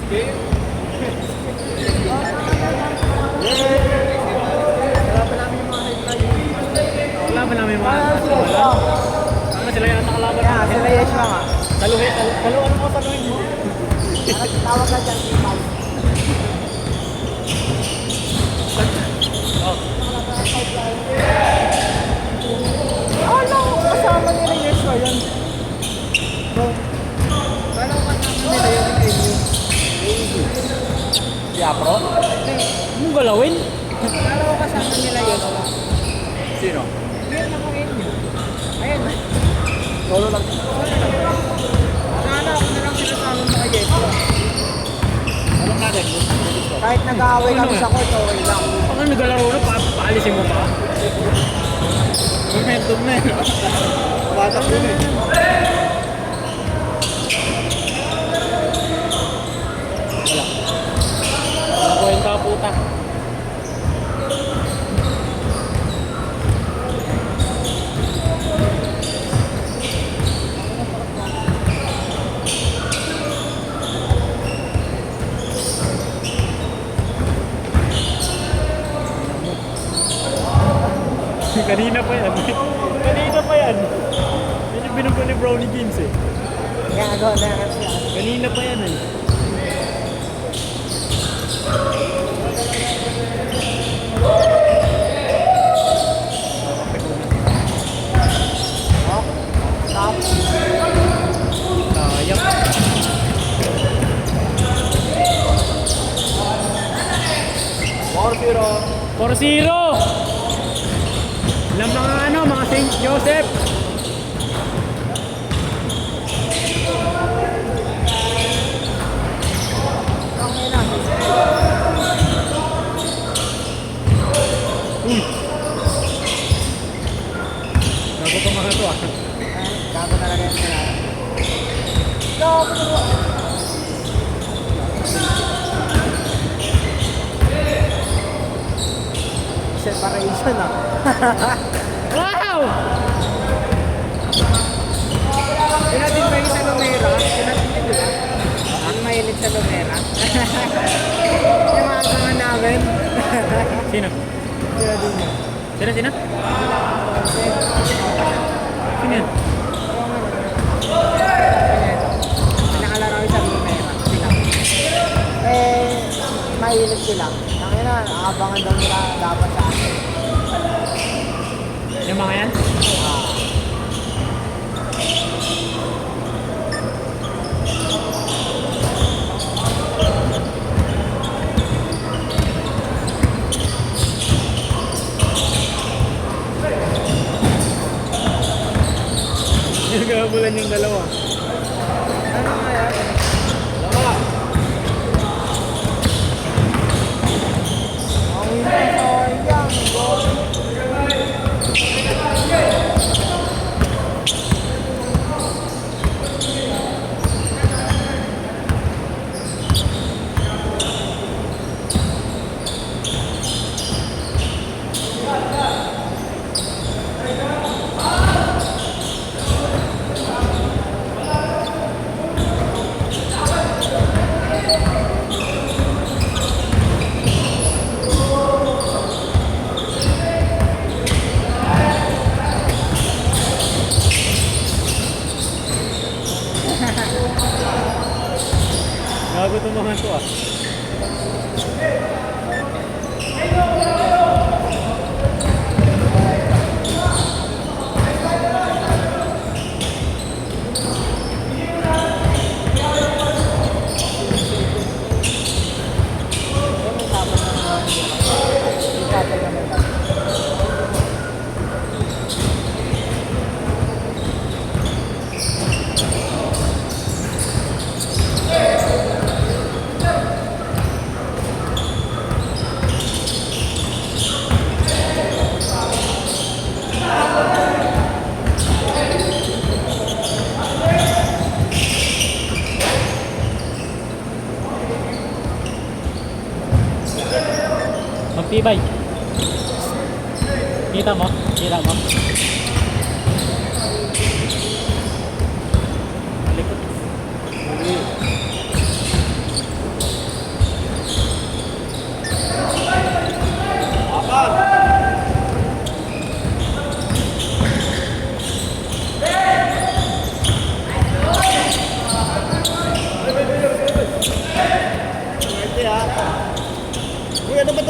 Wala ba namin mga ano sila yung nakalaban Kaya sila Yeshua nga. Taluhin, ano mo taluhin mo? Tawag ka dyan, ipal. Alam ko kasama nila Yeshua yun. Bro, alam ko kasama nila yun kay Si Apro? Anong galawin? Alam ko kasama nila yun. Sino? Yun ako yun. Ayun. Solo lang. Sana ako na lang sinasama mo kay Yeshua. Anong natin? Kahit nag-aaway kami sa court, okay lang. Pag nagalaro na, paalisin mo pa? Momentum na yun. Batak yun eh. Wala. Wala ko yung kaputa. Kanina pa yan. Kanina pa yan. Yan yung binugo ni Brownie Jeans eh. Kaya agaw na yan siya. Kanina pa yan eh. Oh, stop. Sayang. 4-0. Ilang mga mga St. Joseph. Okay lang. Gago pa mga to ah. Gago talaga yan sila. Gago talaga. Separation ah. Wow! Pinatin ba yung sa Lumera? Pinatin din ba? Ang mahilig sa Lumera. Yung mga kangan namin. Sino? Pinatin mo. Sino? Sino yan? Nakalaro sa Lumera. Sila. Mahilig sila. Ang ina, aabangan daw nila dapat sa akin. Yung mga yan? Nagabulan yung dalawa. Ano nga yan? Ang ina, sayang. Gago itong mga to ah. Magtibay. Kita mo? Kita mo? Likod.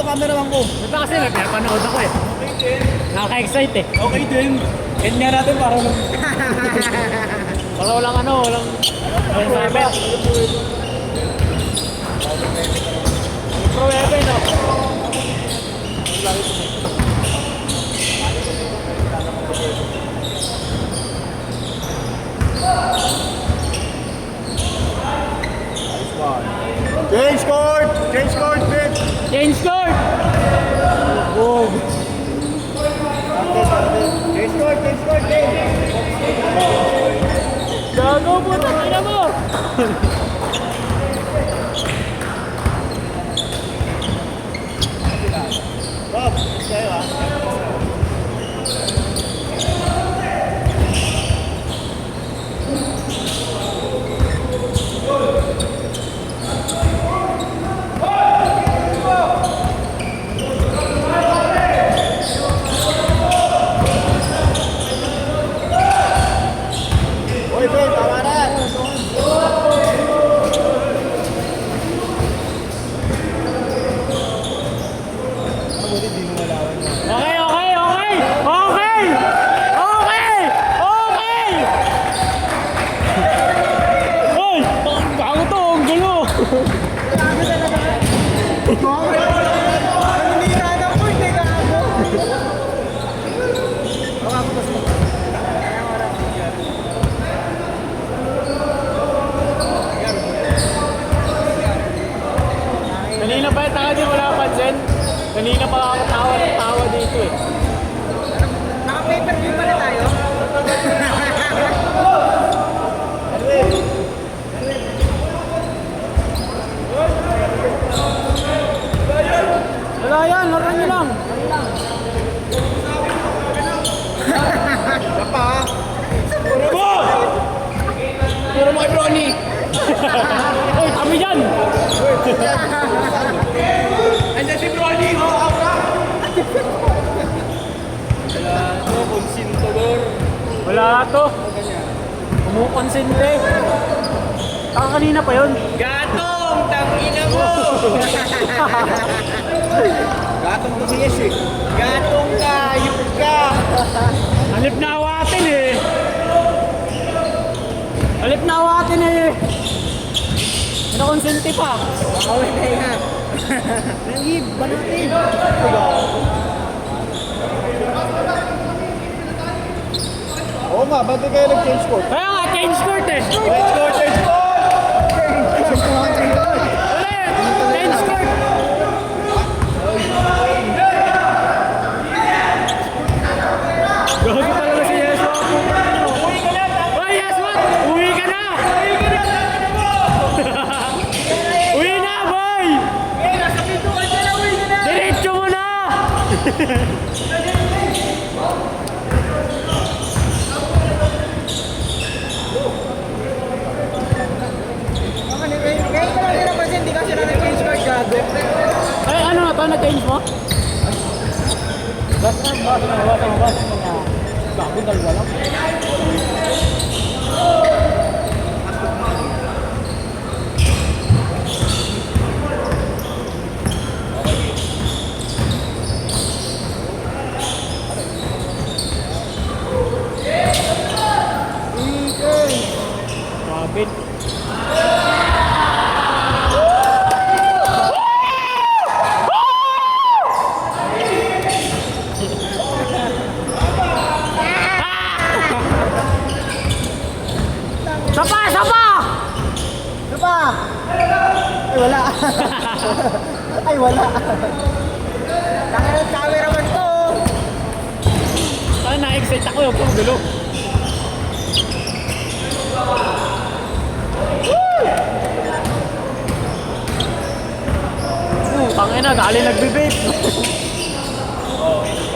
cameraman ko. Ito kasi may pinapanood ako eh. Nakaka-excite eh. Okay din. End nga natin para mag... Para walang ano, walang sabit. Pro Evan no? Change court! Change court, bitch! Change court! Boom! Change court, change! Gago po, tangina mo! Bob, sa'yo ah. Uy, Ben, tama na! Mabuti di mo malawan mo. Okay, okay, okay! Okay! Okay! Okay! Hoy! Gago to, ang gulo! Nanira na po, hindi ka ako. Kanina pa yung tanga di wala pansin. Kanina pa ako tawa ng tawa dito eh. Naka-paper view pala tayo. Wala yan, laro nyo lang. Puro mo kay Bronny! Hoy, kami dyan! Andiyan si Bronny! Oh, aura! Wala to. Kumukonsente. Taka kanina pa yun. Gatong! Tangina mo! Gatong to si Yes eh. Gatong ka! Yung ka! Halip na awatin eh. Halip na awatin eh. Kinakonsente pa. Awin na nga. Nangib, banatin. Oo nga, ba't di kayo nag-change court? Kaya nga, change court eh. Change court! Change court! Ulit! Change court! Gago talaga si Yeswa. Uwi ka na! Uy, Yeswa! Uwi ka na! Uwi na, boy! Diretso mo na! Ngayon ko lang din napansin, hindi kasi na nag-change card gago. Ay, ano na to? Na-change mo? Basta na, basta. Gago, dalawa lang. Grabe. Sapa! Sapa! Ano pa? Ay, wala. Ay, wala. Tangan cameraman to. Saan na-excite ako yung gulo. Tangin na, dali nagbe-vape.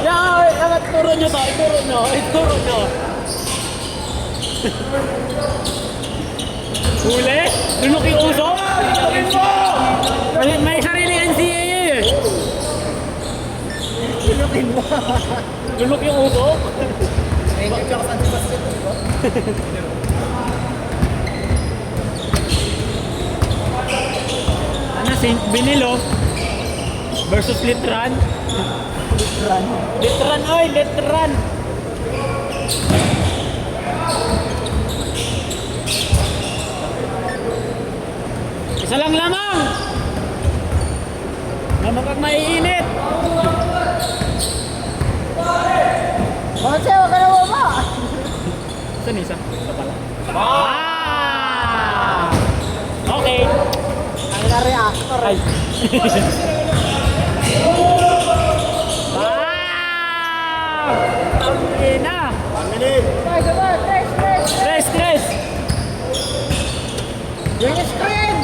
Yan, ituro nyo to, ituro nyo. Huli? Lunok yung uso? May sarili NCAA eh. Pinutin mo. Lunok yung uso? Thank you, Chok. Saan si Basket? Ano, Saint Benilo? versus Litran. Litran, oy, Litran. Isa lang lamang. Lamang kang maiinit. Jose, huwag ka na baba! Saan isa? Ito pala. Ah! Okay. Ang na-reactor. Ay. Tangina! 1 minute. Sabay, sabay, tres! Stress! Yung screen!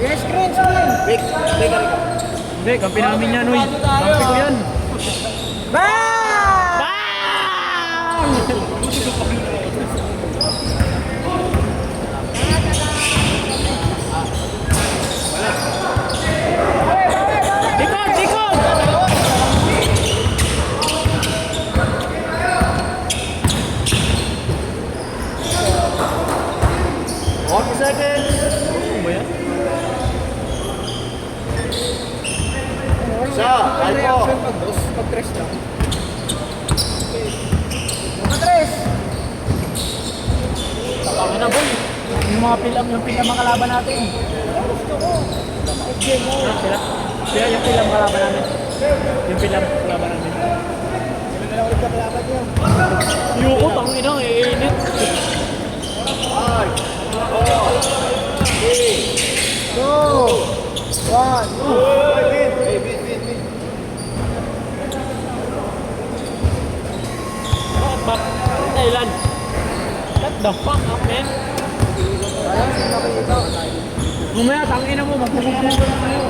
Yung screen! Break. Break ka rin. Hindi, kampi namin yan, uy. Kampi ko yan. Bang! Bang! Likod! Likod! 40 seconds. Ano ba yan? Isa. Alpo. Reaction pag dos, pag tres lang. Mga tres! Tapang na, boy. Yung mga pilam mga kalaban natin. Sila yung pilam kalaban namin. Yung pilam kalaban namin. Yuko, tangina, iinit. 2, 1, Back Thailand. What the fuck up, man? Mamaya, tangina mo, magpupupunan na kayo.